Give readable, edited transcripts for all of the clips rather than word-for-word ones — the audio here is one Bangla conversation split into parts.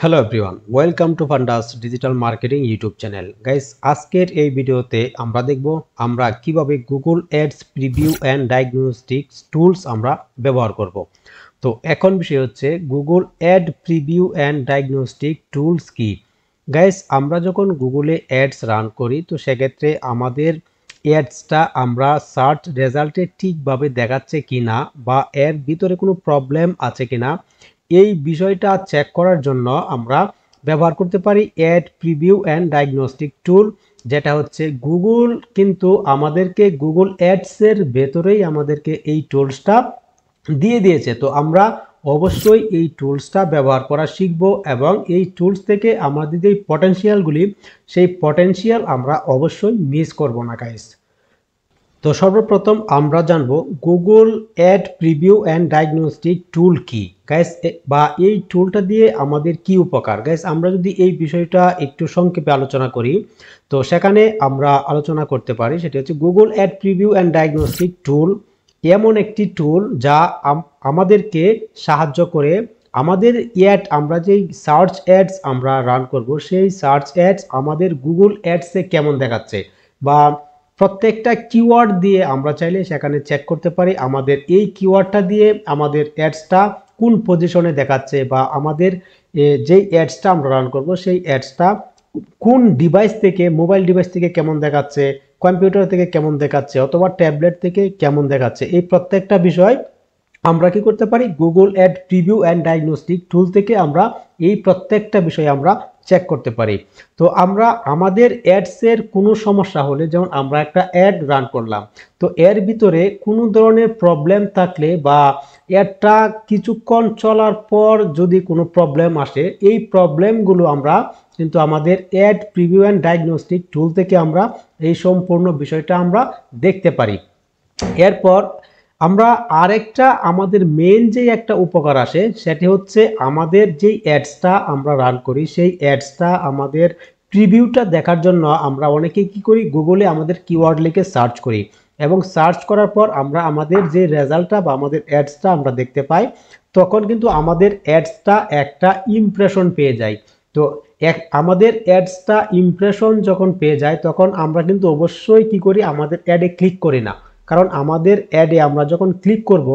Hello everyone, welcome to ফান্ডাস digital marketing YouTube channel. Guys, আজকের এই ভিডিওতে আমরা দেখব আমরা কিভাবে Google ads preview and diagnostics tools আমরা ব্যবহার করব। তো এখন বিষয় হচ্ছে Google ad preview and diagnostic tools কি। গাইস, আমরা যখন গুগলে অ্যাডস রান করি তো সেক্ষেত্রে আমাদের অ্যাডসটা আমরা সার্চ রেজাল্টে ঠিকভাবে দেখাচ্ছে কিনা বা এর ভিতরে কোনো প্রবলেম আছে কিনা এই বিষয়টা চেক করার জন্য আমরা ব্যবহার করতে পারি ad preview and diagnostic tool, যেটা হচ্ছে গুগল কিন্তু আমাদেরকে গুগল অ্যাডসের ভেতরেই আমাদেরকে এই টুলসটা দিয়ে দিয়েছে। তো আমরা অবশ্যই এই টুলসটা ব্যবহার করা শিখব এবং এই টুলস থেকে আমাদের যে পটেনশিয়ালগুলি সেই পটেনশিয়াল আমরা অবশ্যই মিস করব না গাইস। তো সর্বপ্রথম আমরা জানবো Google ad preview and diagnostic tool কি গাইস, বা এই টুলটা দিয়ে আমাদের কি উপকার। গাইস, আমরা যদি এই বিষয়টা একটু সংক্ষেপে আলোচনা করি তো সেখানে আমরা আলোচনা করতে পারি, সেটা হচ্ছে Google ad preview and diagnostic টুল এমন একটি টুল যা আমাদেরকে সাহায্য করে আমাদের অ্যাড, আমরা যেই সার্চ অ্যাডস আমরা রান করব সেই সার্চ অ্যাডস আমাদের গুগল অ্যাডসে কেমন দেখাচ্ছে, বা প্রত্যেকটা কিওয়ার্ড দিয়ে আমরা চাইলে সেখানে চেক করতে পারি আমাদের এই কিওয়ার্ডটা দিয়ে আমাদের অ্যাডসটা কোন পজিশনে দেখাচ্ছে, বা আমাদের যেই অ্যাডসটা আমরা রান করব সেই অ্যাডসটা কোন ডিভাইস থেকে, মোবাইল ডিভাইস থেকে কেমন দেখাচ্ছে, কম্পিউটার থেকে কেমন দেখাচ্ছে, অথবা ট্যাবলেট থেকে কেমন দেখাচ্ছে। এই প্রত্যেকটা বিষয় আমরা কি করতে পারি Google ad preview and diagnostic tool থেকে আমরা এই প্রত্যেকটা বিষয় আমরা চেক করতে পারি। তো আমরা আমাদের অ্যাডসের কোনো সমস্যা হলে, যেমন আমরা একটা অ্যাড রান করলাম, তো এর ভিতরে কোনো ধরনের প্রবলেম থাকলে বা অ্যাডটা কিছুক্ষণ চলার পর যদি কোনো প্রবলেম আসে, এই প্রবলেমগুলো আমরা কিন্তু আমাদের ad preview and diagnostic tool থেকে আমরা এই সম্পূর্ণ বিষয়টা আমরা দেখতে পারি। এরপর আমরা আরেকটা আমাদের মেন যে একটা উপকার আসে সেটি হচ্ছে আমাদের যেই অ্যাডসটা আমরা রান করি সেই অ্যাডসটা আমাদের প্রিভিউটা দেখার জন্য আমরা অনেকেই কি করি, গুগলে আমাদের কিওয়ার্ড লিখে সার্চ করি এবং সার্চ করার পর আমরা আমাদের যে রেজাল্টটা বা আমাদের অ্যাডসটা আমরা দেখতে পাই, তখন কিন্তু আমাদের অ্যাডসটা একটা ইমপ্রেশন পেয়ে যায়। তো আমাদের অ্যাডসটা ইমপ্রেশন যখন পেয়ে যায় তখন আমরা কিন্তু অবশ্যই কি করি, আমাদের অ্যাডে ক্লিক করি না, কারণ আমাদের অ্যাডে আমরা যখন ক্লিক করব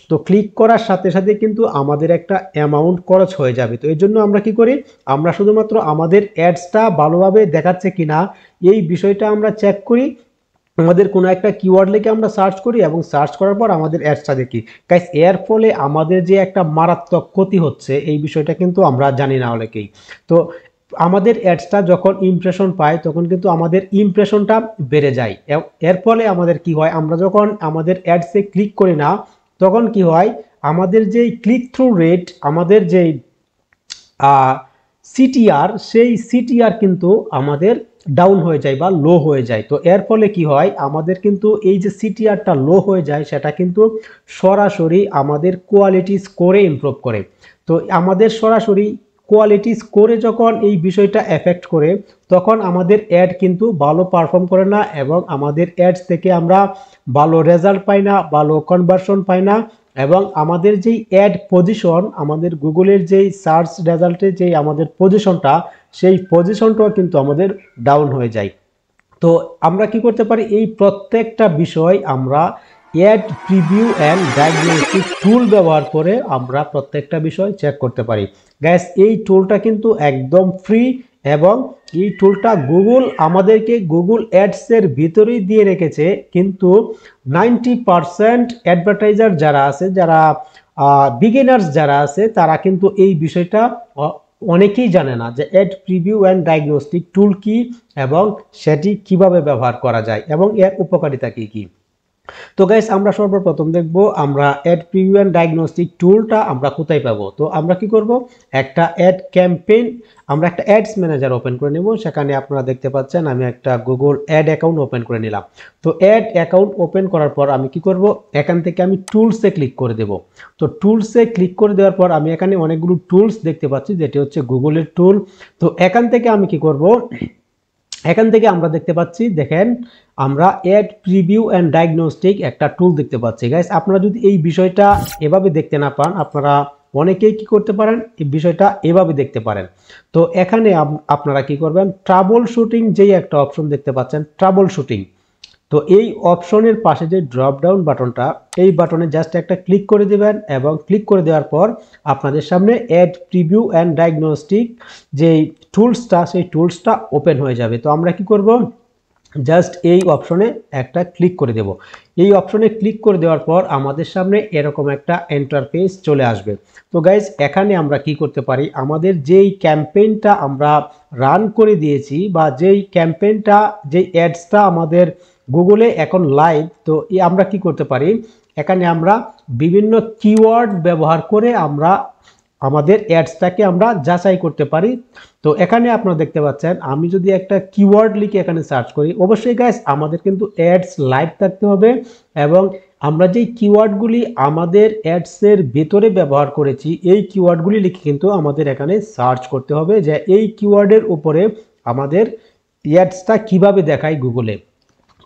তো ক্লিক করার সাথে সাথে কিন্তু আমাদের একটা অ্যামাউন্ট খরচ হয়ে যাবে। তো এই জন্য আমরা কি করি, আমরা শুধুমাত্র আমাদের অ্যাডসটা ভালোভাবে দেখাচ্ছে কিনা এই বিষয়টা আমরা চেক করি, আমাদের কোনো একটা কিওয়ার্ড লিখে আমরা সার্চ করি এবং সার্চ করার পর আমাদের অ্যাডসটা দেখি। গাইস, এর ফলে আমাদের যে একটা মারাত্মক ক্ষতি হচ্ছে এই বিষয়টা কিন্তু আমরা জানি না অনেকেই। তো আমাদের অ্যাডসটা যখন ইমপ্রেশন পায় তখন কিন্তু আমাদের ইমপ্রেশনটা বেড়ে যায়। এর ফলে আমাদের কি হয়, আমরা যখন আমাদের অ্যাডসে ক্লিক করি না তখন কি হয়, আমাদের যেই ক্লিক থ্রু রেট, আমাদের যেই সিটিআর, সেই সিটিআর কিন্তু আমাদের ডাউন হয়ে যায় বা লো হয়ে যায়। তো এর ফলে কি হয়, আমাদের কিন্তু এই যে সিটিআরটা লো হয়ে যায় সেটা কিন্তু সরাসরি আমাদের কোয়ালিটি স্কোরে ইমপ্রুভ করে। তো আমাদের সরাসরি কোয়ালিটি স্কোরে যখন এই বিষয়টা এফেক্ট করে তখন আমাদের অ্যাড কিন্তু ভালো পারফর্ম করে না এবং আমাদের অ্যাডস থেকে আমরা ভালো রেজাল্ট পাই না, ভালো কনভার্সন পাই না, এবং আমাদের যেই অ্যাড পজিশন, আমাদের গুগলের যেই সার্চ রেজাল্টের যেই আমাদের পজিশনটা, সেই পজিশনটাও কিন্তু আমাদের ডাউন হয়ে যায়। তো আমরা কি করতে পারি, এই প্রত্যেকটা বিষয় আমরা ad preview and diagnostic tool ব্যবহার করে আমরা প্রত্যেকটা বিষয় চেক করতে পারি। গ্যাস, এই টুলটা কিন্তু একদম ফ্রি এবং এই টুলটা গুগল আমাদেরকে গুগল অ্যাডসের ভিতরেই দিয়ে রেখেছে, কিন্তু 90% অ্যাডভার্টাইজার যারা আছে, যারা বিগিনার্স যারা আছে তারা কিন্তু এই বিষয়টা অনেকেই জানে না যে ad preview and diagnostic tool কি এবং সেটি কিভাবে ব্যবহার করা যায় এবং এর উপকারিতা কি কি। তো গাইস, আমরা সর্বপ্রথম দেখব আমরা অ্যাড প্রিভিউ অ্যান্ড ডায়াগনস্টিক টুলটা আমরা কোথায় পাবো। তো আমরা কি করব, একটা অ্যাড ক্যাম্পেইন, আমরা একটা অ্যাডস ম্যানেজার ওপেন করে নেব। সেখানে আপনারা দেখতে পাচ্ছেন আমি একটা গুগল অ্যাড অ্যাকাউন্ট ওপেন করে নিলাম। তো অ্যাড অ্যাকাউন্ট ওপেন করার পর আমি কি করব, এখান থেকে আমি টুলসে ক্লিক করে দেব। তো টুলসে ক্লিক করে দেওয়ার পর আমি এখানে অনেকগুলো টুলস দেখতে পাচ্ছি, যেটি হচ্ছে গুগলের টুল। তো এখান থেকে আমি কি করব, এখান থেকে আমরা দেখতে পাচ্ছি, দেখেন আমরা অ্যাড প্রিভিউ অ্যান্ড ডায়াগনস্টিক একটা টুল দেখতে পাচ্ছি। গাইস, আপনারা যদি এই বিষয়টা এভাবে দেখতে না পান, আপনারা অনেকেই কি করতে পারেন, এই বিষয়টা এভাবে দেখতে পারেন। তো এখানে আপনারা কি করবেন, ট্রাবল শুটিং যেই একটা অপশন দেখতে পাচ্ছেন, ট্রাবল শুটিং। তো এই অপশনের পাশে যে ড্রপ ডাউন বাটনটা, এই বাটনে জাস্ট একটা ক্লিক করে দিবেন এবং ক্লিক করে দেওয়ার পর আপনাদের সামনে অ্যাড প্রিভিউ অ্যান্ড ডায়াগনস্টিক যেই টুলসটা, সেই টুলসটা ওপেন হয়ে যাবে। তো আমরা কি করব, জাস্ট এই অপশনে একটা ক্লিক করে দেব। এই অপশনে ক্লিক করে দেওয়ার পর আমাদের সামনে এরকম একটা ইন্টারফেস চলে আসবে। তো গাইজ এখানে আমরা কি করতে পারি, আমাদের যেই ক্যাম্পেইনটা আমরা রান করে দিয়েছি বা যেই ক্যাম্পেইনটা, যেই অ্যাডসটা আমাদের গুগলে এখন লাইভ, তো আমরা কি করতে পারি, এখানে আমরা বিভিন্ন কিওয়ার্ড ব্যবহার করে আমরা আমাদের অ্যাডসটাকে আমরা যাচাই করতে পারি। তো এখানে আপনারা দেখতে পাচ্ছেন, আমি যদি একটা কিওয়ার্ড লিখে এখানে সার্চ করি, অবশ্যই গাইস আমাদের কিন্তু অ্যাডস লাইভ থাকতে হবে এবং আমরা যেই কিওয়ার্ডগুলি আমাদের অ্যাডসের ভেতরে ব্যবহার করেছি, এই কিওয়ার্ডগুলি লিখে কিন্তু আমাদের এখানে সার্চ করতে হবে যে এই কিওয়ার্ডের উপরে আমাদের অ্যাডসটা কিভাবে দেখায় গুগলে।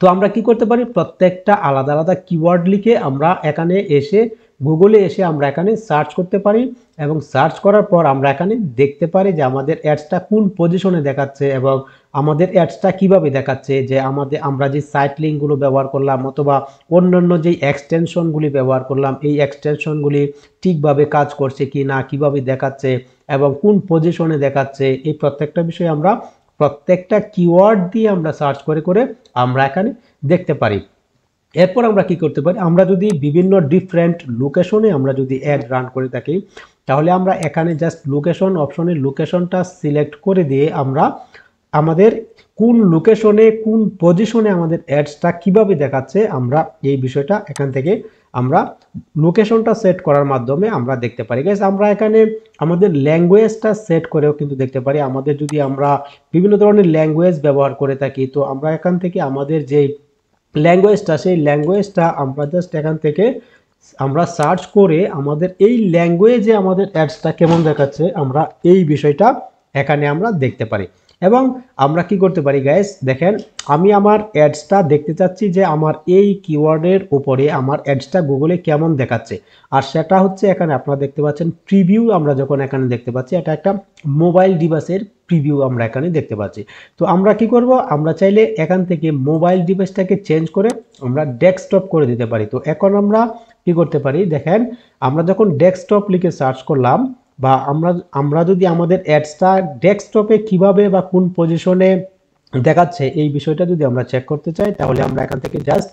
তো আমরা কি করতে পারি, প্রত্যেকটা আলাদা আলাদা কিওয়ার্ড লিখে আমরা এখানে এসে গুগলে এসে আমরা এখানে সার্চ করতে পারি এবং সার্চ করার পর আমরা এখানে দেখতে পারি যে আমাদের অ্যাডসটা কোন পজিশনে দেখাচ্ছে এবং আমাদের অ্যাডসটা কিভাবে দেখাচ্ছে, যে আমরা যে সাইট লিঙ্কগুলো ব্যবহার করলাম অথবা অন্যান্য যেই এক্সটেনশনগুলি ব্যবহার করলাম, এই এক্সটেনশনগুলি ঠিকভাবে কাজ করছে কি না, কিভাবে দেখাচ্ছে এবং কোন পজিশনে দেখাচ্ছে, এই প্রত্যেকটা বিষয়ে আমরা প্রত্যেকটা কিওয়ার্ড দিয়ে আমরা সার্চ করে করে আমরা এখানে দেখতে পারি। এরপর আমরা কি করতে পারি, আমরা যদি বিভিন্ন ডিফারেন্ট লোকেশনে আমরা যদি অ্যাড রান করে থাকি, তাহলে আমরা এখানে জাস্ট লোকেশন অপশনের লোকেশনটা সিলেক্ট করে দিয়ে আমরা আমাদের কোন লোকেশনে কোন পজিশনে আমাদের অ্যাডসটা কিভাবে দেখাচ্ছে, আমরা এই বিষয়টা এখান থেকে আমরা লোকেশনটা সেট করার মাধ্যমে আমরা দেখতে পারি। গাইস আমরা এখানে আমাদের ল্যাঙ্গুয়েজটা সেট করেও কিন্তু দেখতে পারি। আমাদের যদি আমরা বিভিন্ন ধরনের ল্যাঙ্গুয়েজ ব্যবহার করে থাকি, তো আমরা এখান থেকে আমাদের যে ল্যাঙ্গুয়েজটা, সেই ল্যাঙ্গুয়েজটা আমরা জাস্ট এখান থেকে আমরা সার্চ করে আমাদের এই ল্যাঙ্গুয়েজে আমাদের অ্যাডসটা কেমন দেখাচ্ছে, আমরা এই বিষয়টা এখানে আমরা দেখতে পারি। এবং আমরা কি করতে পারি গাইস, দেখেন আমি আমার অ্যাডসটা দেখতে চাচ্ছি যে আমার এই কিওয়ার্ডের উপরে আমার অ্যাডসটা গুগলে কেমন দেখাচ্ছে, আর সেটা হচ্ছে এখানে আপনারা দেখতে পাচ্ছেন প্রিভিউ। আমরা যখন এখানে দেখতে পাচ্ছি, এটা একটা মোবাইল ডিভাইসের প্রিভিউ আমরা এখানে দেখতে পাচ্ছি। তো আমরা কি করব, আমরা চাইলে এখান থেকে মোবাইল ডিভাইসটাকে চেঞ্জ করে আমরা ডেস্কটপ করে দিতে পারি। তো এখন আমরা কি করতে পারি, দেখেন আমরা যখন ডেস্কটপ লিখে সার্চ করলাম বা আমরা যদি আমাদের অ্যাডসটা ডেস্কটপে কিভাবে বা কোন পজিশনে দেখাচ্ছে, এই বিষয়টা যদি আমরা চেক করতে চাই, তাহলে আমরা এখান থেকে জাস্ট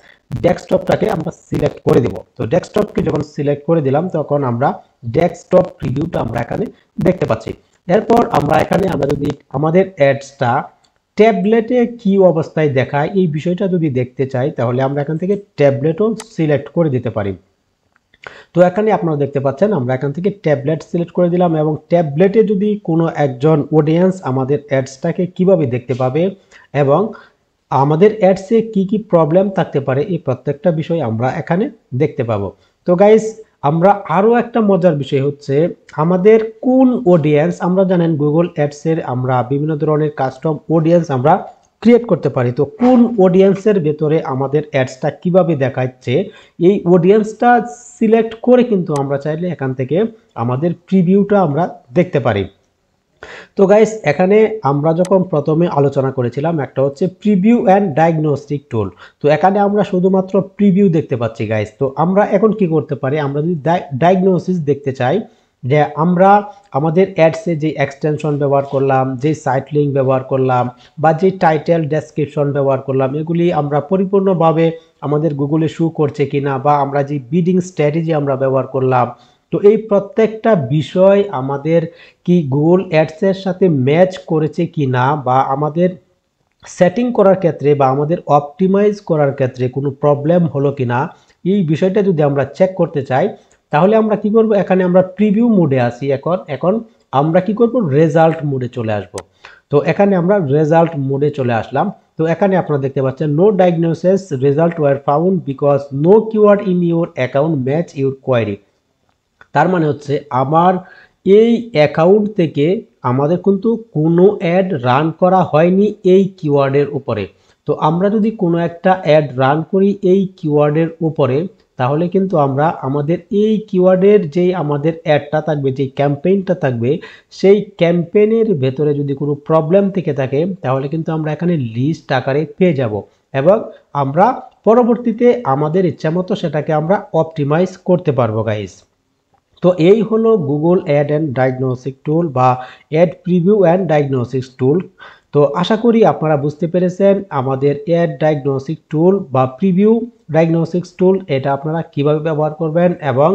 ডেস্কটপটাকে আমরা সিলেক্ট করে দেব। তো ডেস্কটপকে যখন সিলেক্ট করে দিলাম, তখন আমরা ডেস্কটপ প্রিভিউটা আমরা এখানে দেখতে পাচ্ছি। এরপর আমরা এখানে আমরা যদি আমাদের অ্যাডসটা ট্যাবলেটে কি অবস্থায় দেখায়, এই বিষয়টা যদি দেখতে চাই, তাহলে আমরা এখান থেকে ট্যাবলেটও সিলেক্ট করে দিতে পারি। তো এখানে আপনারা দেখতে পাচ্ছেন, আমরা এখান থেকে ট্যাবলেট সিলেক্ট করে দিলাম এবং ট্যাবলেটে যদি কোনো একজন অডিয়েন্স আমাদের অ্যাডসটাকে কিভাবে দেখতে পাবে এবং আমাদের অ্যাডসে কি কি প্রবলেম থাকতে পারে, এই প্রত্যেকটা বিষয় আমরা এখানে দেখতে পাবো। তো গাইস আমরা আরও একটা মজার বিষয় হচ্ছে, আমাদের কোন অডিয়েন্স, আমরা জানেন গুগল অ্যাডসের আমরা বিভিন্ন ধরনের কাস্টম অডিয়েন্স আমরা ক্রিয়েট করতে পারি। তো কোন অডিয়েন্সের ভেতরে আমাদের অ্যাডসটা কিভাবে দেখাচ্ছে, এই অডিয়েন্সটা সিলেক্ট করে কিন্তু আমরা চাইলে এখান থেকে আমাদের প্রিভিউটা আমরা দেখতে পারি। তো গাইস এখানে আমরা যখন প্রথমে আলোচনা করেছিলাম, একটা হচ্ছে প্রিভিউ অ্যান্ড ডায়াগনস্টিক টুল। তো এখানে আমরা শুধুমাত্র প্রিভিউ দেখতে পাচ্ছি গাইস। তো আমরা এখন কি করতে পারি, আমরা যদি ডায়াগনোসিস দেখতে চাই, যে আমরা আমাদের অ্যাডসে যে এক্সটেনশন ব্যবহার করলাম, যে সাইট লিঙ্ক ব্যবহার করলাম বা যে টাইটেল ডেসক্রিপশন ব্যবহার করলাম, এগুলি আমরা পরিপূর্ণভাবে আমাদের গুগলে শো করছে কিনা, বা আমরা যে বিডিং স্ট্র্যাটেজি আমরা ব্যবহার করলাম, তো এই প্রত্যেকটা বিষয় আমাদের কি গুগল অ্যাডসের সাথে ম্যাচ করেছে কি না, বা আমাদের সেটিং করার ক্ষেত্রে বা আমাদের অপটিমাইজ করার ক্ষেত্রে কোনো প্রবলেম হলো কি না, এই বিষয়টা যদি আমরা চেক করতে চাই, তাহলে আমরা কি করব, এখানে আমরা প্রিভিউ মোডে আসি। এখন আমরা কি করব, রেজাল্ট মোডে চলে আসব। তো এখানে আমরা রেজাল্ট মোডে চলে আসলাম। তো এখানে আপনারা দেখতে পাচ্ছেন no diagnosis result were found because no keyword in your account match your query. তার মানে হচ্ছে আমার এই অ্যাকাউন্ট থেকে আমাদের কিন্তু কোনো অ্যাড রান করা হয়নি এই কিওয়ার্ডের উপরে। তো আমরা যদি কোনো একটা অ্যাড রান করি এই কিওয়ার্ডের উপরে, তাহলে কিন্তু আমরা আমাদের এই কিওয়ার্ডের যেই আমাদের অ্যাডটা থাকবে, যেই ক্যাম্পেইনটা থাকবে, সেই ক্যাম্পেইনের ভেতরে যদি কোনো প্রবলেম থেকে থাকে তাহলে কিন্তু আমরা এখানে লিস্ট আকারে পেয়ে যাব এবং আমরা পরবর্তীতে আমাদের ইচ্ছামতো সেটাকে আমরা অপটিমাইজ করতে পারবো গাইস। তো এই হলো গুগল অ্যাড অ্যান্ড ডায়াগনস্টিক টুল বা অ্যাড প্রিভিউ অ্যান্ড ডায়াগনস্টিক্স টুল। তো আশা করি আপনারা বুঝতে পেরেছেন আমাদের অ্যাড ডায়াগনস্টিক টুল বা প্রিভিউ ডায়াগনস্টিক্স টুল এটা আপনারা কিভাবে ব্যবহার করবেন এবং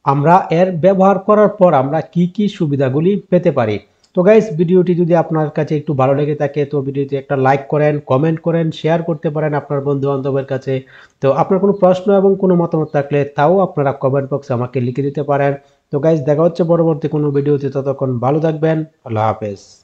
আমরা এর ব্যবহার করার পর আমরা কি কি সুবিধাগুলি পেতে পারি। তো গাইস, ভিডিওটি যদি আপনার কাছে একটু ভালো লেগে থাকে তো ভিডিওতে একটা লাইক করেন, কমেন্ট করেন, শেয়ার করতে পারেন আপনার বন্ধু বান্ধবের কাছে। তো আপনার কোনো প্রশ্ন এবং কোনো মতামত থাকলে তাও আপনারা কমেন্ট বক্সে আমাকে লিখে দিতে পারেন। তো গাইস, দেখা হচ্ছে পরবর্তী কোনো ভিডিওতে, ততক্ষণ ভালো থাকবেন। আল্লাহ হাফেজ।